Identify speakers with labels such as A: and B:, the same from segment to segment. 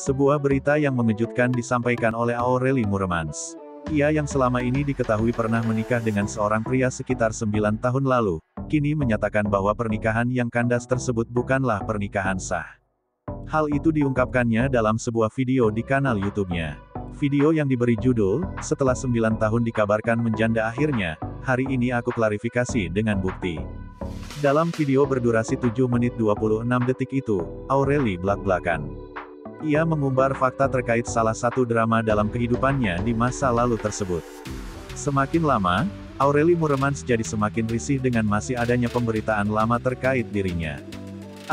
A: Sebuah berita yang mengejutkan disampaikan oleh Aureli Moeremans. Ia yang selama ini diketahui pernah menikah dengan seorang pria sekitar 9 tahun lalu, kini menyatakan bahwa pernikahan yang kandas tersebut bukanlah pernikahan sah. Hal itu diungkapkannya dalam sebuah video di kanal YouTube-nya. Video yang diberi judul, "Setelah 9 tahun dikabarkan menjanda akhirnya, hari ini aku klarifikasi dengan bukti." Dalam video berdurasi 7 menit 26 detik itu, Aureli belak-belakan. Ia mengumbar fakta terkait salah satu drama dalam kehidupannya di masa lalu tersebut. Semakin lama, Aureli Moeremans jadi semakin risih dengan masih adanya pemberitaan lama terkait dirinya.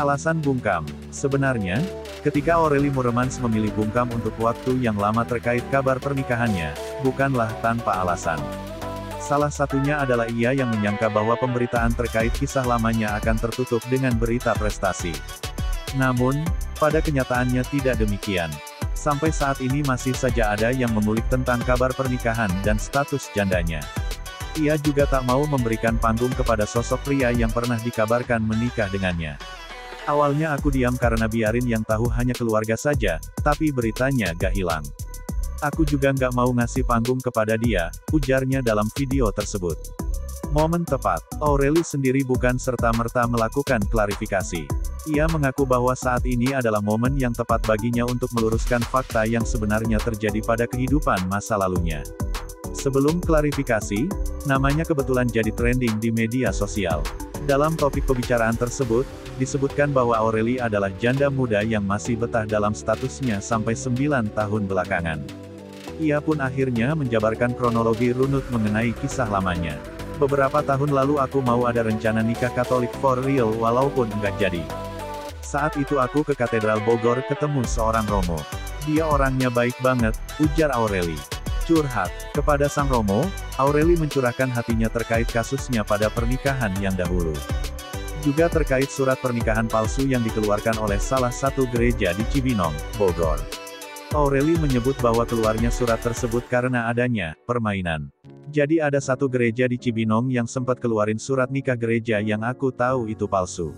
A: Alasan bungkam. Sebenarnya, ketika Aureli Moeremans memilih bungkam untuk waktu yang lama terkait kabar pernikahannya, bukanlah tanpa alasan. Salah satunya adalah ia yang menyangka bahwa pemberitaan terkait kisah lamanya akan tertutup dengan berita prestasi. Namun, pada kenyataannya tidak demikian. Sampai saat ini masih saja ada yang mengulik tentang kabar pernikahan dan status jandanya. Ia juga tak mau memberikan panggung kepada sosok pria yang pernah dikabarkan menikah dengannya. Awalnya aku diam karena biarin yang tahu hanya keluarga saja, tapi beritanya gak hilang. Aku juga nggak mau ngasih panggung kepada dia, ujarnya dalam video tersebut. Momen tepat. Aureli sendiri bukan serta-merta melakukan klarifikasi. Ia mengaku bahwa saat ini adalah momen yang tepat baginya untuk meluruskan fakta yang sebenarnya terjadi pada kehidupan masa lalunya. Sebelum klarifikasi, namanya kebetulan jadi trending di media sosial. Dalam topik pembicaraan tersebut, disebutkan bahwa Aureli adalah janda muda yang masih betah dalam statusnya sampai 9 tahun belakangan. Ia pun akhirnya menjabarkan kronologi runut mengenai kisah lamanya. Beberapa tahun lalu aku mau ada rencana nikah Katolik for real walaupun enggak jadi. Saat itu aku ke Katedral Bogor ketemu seorang Romo. Dia orangnya baik banget, ujar Aureli. Curhat. Kepada sang Romo, Aureli mencurahkan hatinya terkait kasusnya pada pernikahan yang dahulu. Juga terkait surat pernikahan palsu yang dikeluarkan oleh salah satu gereja di Cibinong, Bogor. Aureli menyebut bahwa keluarnya surat tersebut karena adanya permainan. Jadi ada satu gereja di Cibinong yang sempat keluarin surat nikah gereja yang aku tahu itu palsu.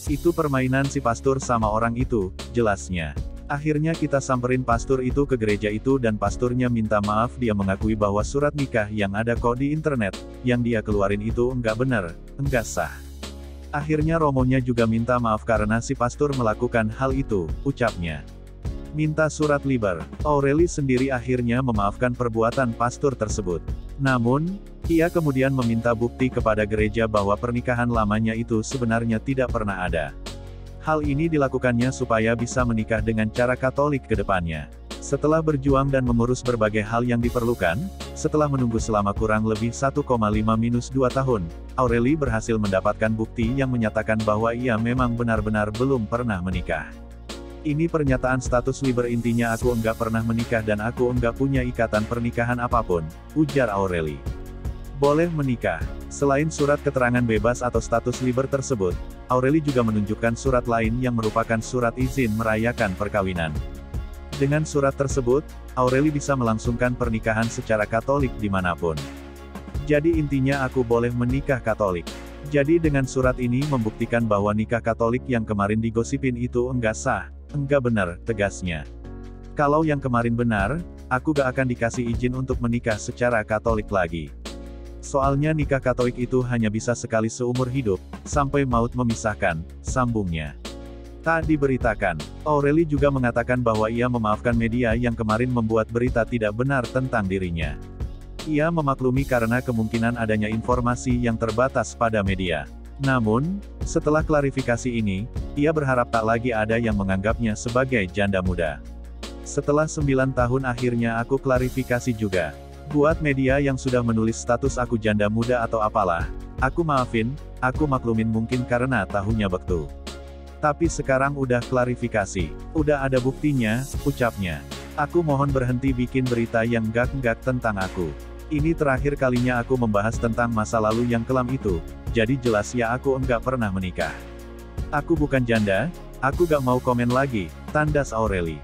A: Itu permainan si pastor sama orang itu, jelasnya. Akhirnya kita samperin pastor itu ke gereja itu dan pastornya minta maaf, dia mengakui bahwa surat nikah yang ada kok di internet, yang dia keluarin itu enggak benar, enggak sah. Akhirnya romonya juga minta maaf karena si pastor melakukan hal itu, ucapnya. Minta surat liber. Aureli sendiri akhirnya memaafkan perbuatan pastor tersebut. Namun, ia kemudian meminta bukti kepada gereja bahwa pernikahan lamanya itu sebenarnya tidak pernah ada. Hal ini dilakukannya supaya bisa menikah dengan cara Katolik ke depannya. Setelah berjuang dan mengurus berbagai hal yang diperlukan, setelah menunggu selama kurang lebih 1,5-2 tahun, Aureli berhasil mendapatkan bukti yang menyatakan bahwa ia memang benar-benar belum pernah menikah. Ini pernyataan status liber, intinya aku enggak pernah menikah dan aku enggak punya ikatan pernikahan apapun, ujar Aureli. Boleh menikah. Selain surat keterangan bebas atau status liber tersebut, Aureli juga menunjukkan surat lain yang merupakan surat izin merayakan perkawinan. Dengan surat tersebut, Aureli bisa melangsungkan pernikahan secara Katolik dimanapun. Jadi intinya aku boleh menikah Katolik. Jadi dengan surat ini membuktikan bahwa nikah Katolik yang kemarin digosipin itu enggak sah. Enggak benar, tegasnya. Kalau yang kemarin benar, aku gak akan dikasih izin untuk menikah secara Katolik lagi. Soalnya nikah Katolik itu hanya bisa sekali seumur hidup, sampai maut memisahkan, sambungnya. Tak diberitakan. Aureli juga mengatakan bahwa ia memaafkan media yang kemarin membuat berita tidak benar tentang dirinya. Ia memaklumi karena kemungkinan adanya informasi yang terbatas pada media. Namun, setelah klarifikasi ini, ia berharap tak lagi ada yang menganggapnya sebagai janda muda. Setelah 9 tahun akhirnya aku klarifikasi juga. Buat media yang sudah menulis status aku janda muda atau apalah, aku maafin, aku maklumin mungkin karena tahunya bektu. Tapi sekarang udah klarifikasi, udah ada buktinya, ucapnya. Aku mohon berhenti bikin berita yang gak-gak tentang aku. Ini terakhir kalinya aku membahas tentang masa lalu yang kelam itu, jadi jelas ya aku enggak pernah menikah. Aku bukan janda, aku gak mau komen lagi, tandas Aureli.